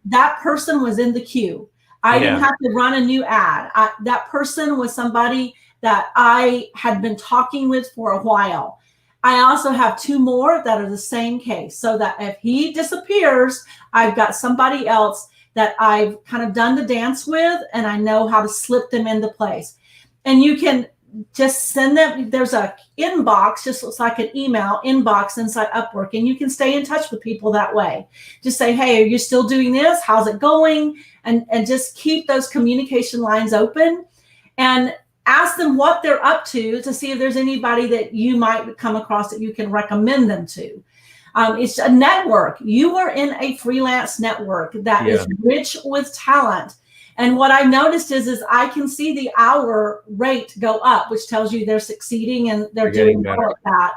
that person was in the queue. I didn't have to run a new ad. That person was somebody that I had been talking with for a while. I also have 2 more that are the same case, so that if he disappears, I've got somebody else that I've kind of done the dance with, and I know how to slip them into place. And you can just send them, there's a inbox, just looks like an email inbox inside Upwork, and you can stay in touch with people that way. Just say, hey, are you still doing this? How's it going? And just keep those communication lines open, and ask them what they're up to see if there's anybody that you might come across that you can recommend them to. It's a network. You are in a freelance network that is rich with talent. And what I noticed is I can see the hour rate go up, which tells you they're succeeding and they're doing well at that.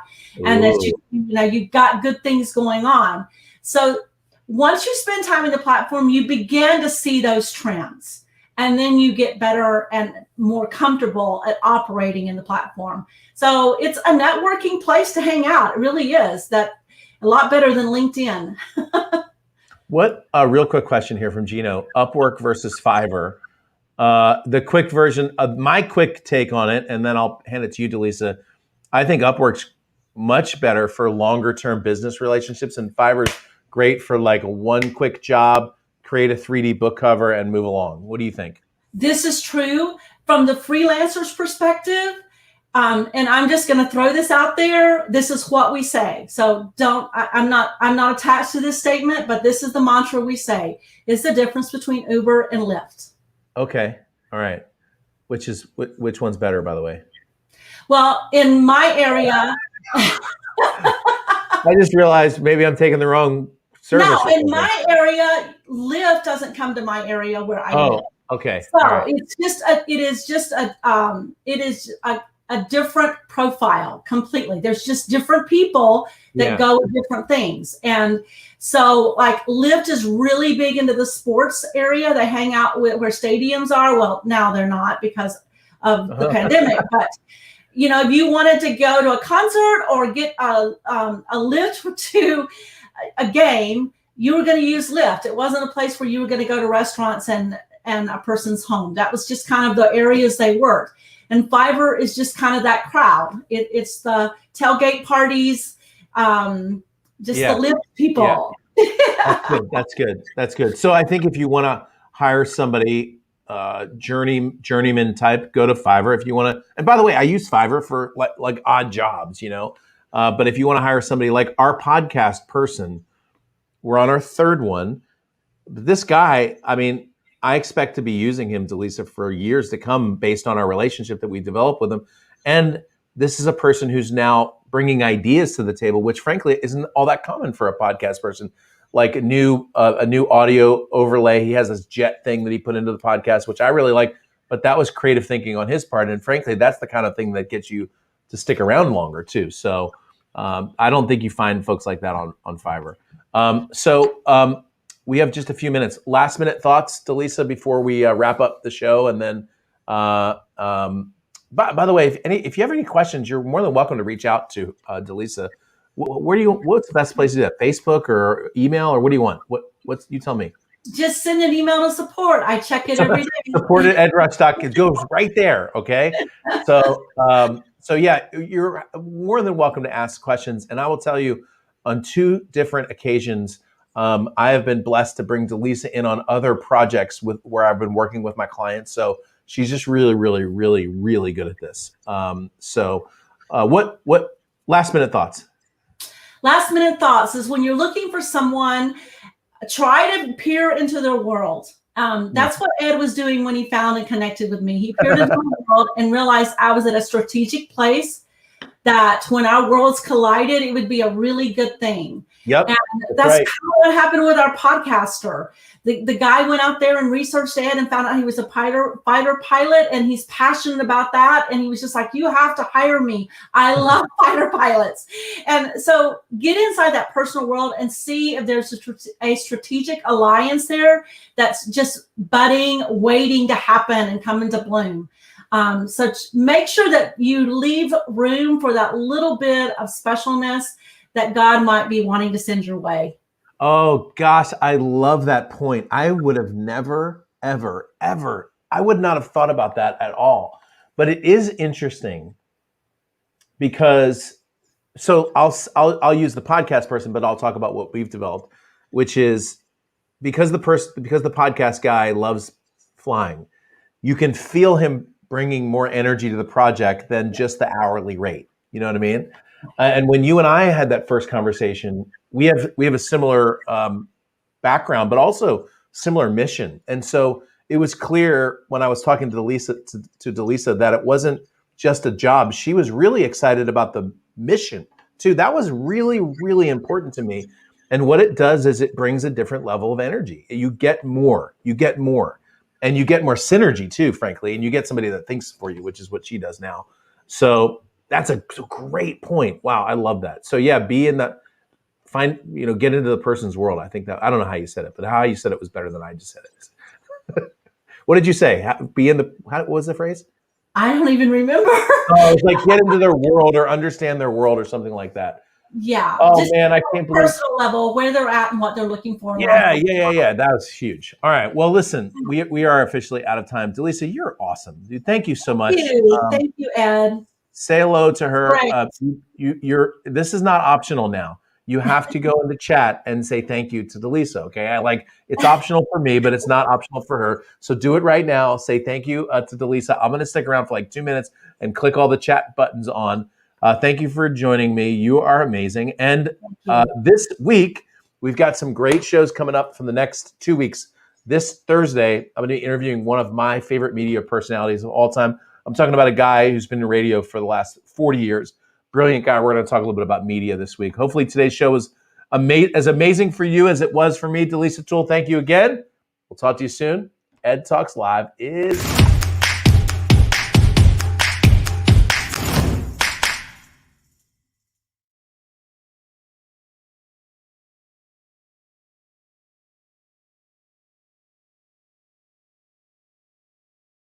And that you've got good things going on. So once you spend time in the platform, you begin to see those trends. And then you get better and more comfortable at operating in the platform. So it's a networking place to hang out. It really is. That a lot better than LinkedIn. What a real quick question here from Gino: Upwork versus Fiverr. The quick version of my quick take on it, and then I'll hand it to you, Delisa. I think Upwork's much better for longer term business relationships, and Fiverr's great for like one quick job, create a 3D book cover, and move along. What do you think? This is true from the freelancer's perspective. And I'm just going to throw this out there. This is what we say. So I'm not attached to this statement, but this is the mantra we say. Is the difference between Uber and Lyft. Okay. All right. Which one's better, by the way? Well, in my area. I just realized maybe I'm taking the wrong service. No, in my area, Lyft doesn't come to my area where I live. Okay. So it is a different profile completely. There's just different people that go with different things. And so like Lyft is really big into the sports area. They hang out with where stadiums are. Well, now they're not because of the pandemic, but if you wanted to go to a concert or get a Lyft to a game, you were going to use Lyft. It wasn't a place where you were going to go to restaurants and a person's home. That was just kind of the areas they worked. And Fiverr is just kind of that crowd. It's the tailgate parties, the Lyft people. Yeah. That's good. So I think if you want to hire somebody, journeyman type, go to Fiverr. If you want to, and by the way, I use Fiverr for like odd jobs, but if you want to hire somebody like our podcast person, we're on our 3rd one. This guy, I expect to be using him, Delisa, for years to come based on our relationship that we developed with him. And this is a person who's now bringing ideas to the table, which frankly isn't all that common for a podcast person. Like a new audio overlay. He has this jet thing that he put into the podcast, which I really like. but that was creative thinking on his part. And frankly, that's the kind of thing that gets you to stick around longer too. So I don't think you find folks like that on Fiverr. We have just a few minutes. Last minute thoughts, Delisa, before we wrap up the show. And then, by the way, if you have any questions, you're more than welcome to reach out to Delisa. What's the best place to do that? Facebook or email, or what do you want? What's you tell me. Just send an email to support. I check it every day. Support at edrush.com. It goes right there. Okay. So yeah, you're more than welcome to ask questions. And I will tell you, on 2 different occasions, I have been blessed to bring Delisa in on other projects where I've been working with my clients. So she's just really, really, really, really good at this. What last minute thoughts? Last minute thoughts is when you're looking for someone, try to peer into their world. That's what Ed was doing when he found and connected with me. He peered into my world and realized I was at a strategic place that when our worlds collided, it would be a really good thing. Yep. And that's right. Kind of what happened with our podcaster. The guy went out there and researched Ed and found out he was a fighter pilot, and he's passionate about that. And he was just like, you have to hire me. I love fighter pilots. And so get inside that personal world and see if there's a strategic alliance there that's just budding, waiting to happen and come into bloom. So make sure that you leave room for that little bit of specialness that God might be wanting to send your way. Oh gosh, I love that point. I would have never, ever, ever, I would not have thought about that at all. But it is interesting because, so I'll use the podcast person, but I'll talk about what we've developed, which is because the podcast guy loves flying, you can feel him bringing more energy to the project than just the hourly rate. You know what I mean? And when you and I had that first conversation, we have a similar background, but also similar mission. And so it was clear when I was talking to Delisa that it wasn't just a job. She was really excited about the mission too. That was really, really important to me. And what it does is it brings a different level of energy. You get more, and you get more synergy too, frankly. And you get somebody that thinks for you, which is what she does now. So that's a great point. Wow, I love that. So yeah, be in that. Get into the person's world. I think that, I don't know how you said it, but how you said it was better than I just said it. What did you say? What was the phrase? I don't even remember. Oh, it's like get into their world or understand their world or something like that. Yeah. Oh man, I can't believe personal level, where they're at and what they're looking for. Yeah. That was huge. All right. Well, listen, we are officially out of time. Delisa, you're awesome, dude. Thank you so much. Thank you, Ed. Say hello to her. Right. This is not optional now. You have to go into chat and say thank you to Delisa. Okay, it's optional for me, but it's not optional for her. So do it right now. Say thank you to Delisa. I'm going to stick around for like 2 minutes and click all the chat buttons on. Thank you for joining me. You are amazing. And this week we've got some great shows coming up from the next 2 weeks. This Thursday, I'm going to be interviewing one of my favorite media personalities of all time. I'm talking about a guy who's been in radio for the last 40 years. Brilliant guy. We're going to talk a little bit about media this week. Hopefully today's show was as amazing for you as it was for me. Delisa Toole, thank you again. We'll talk to you soon. EdTalks Live is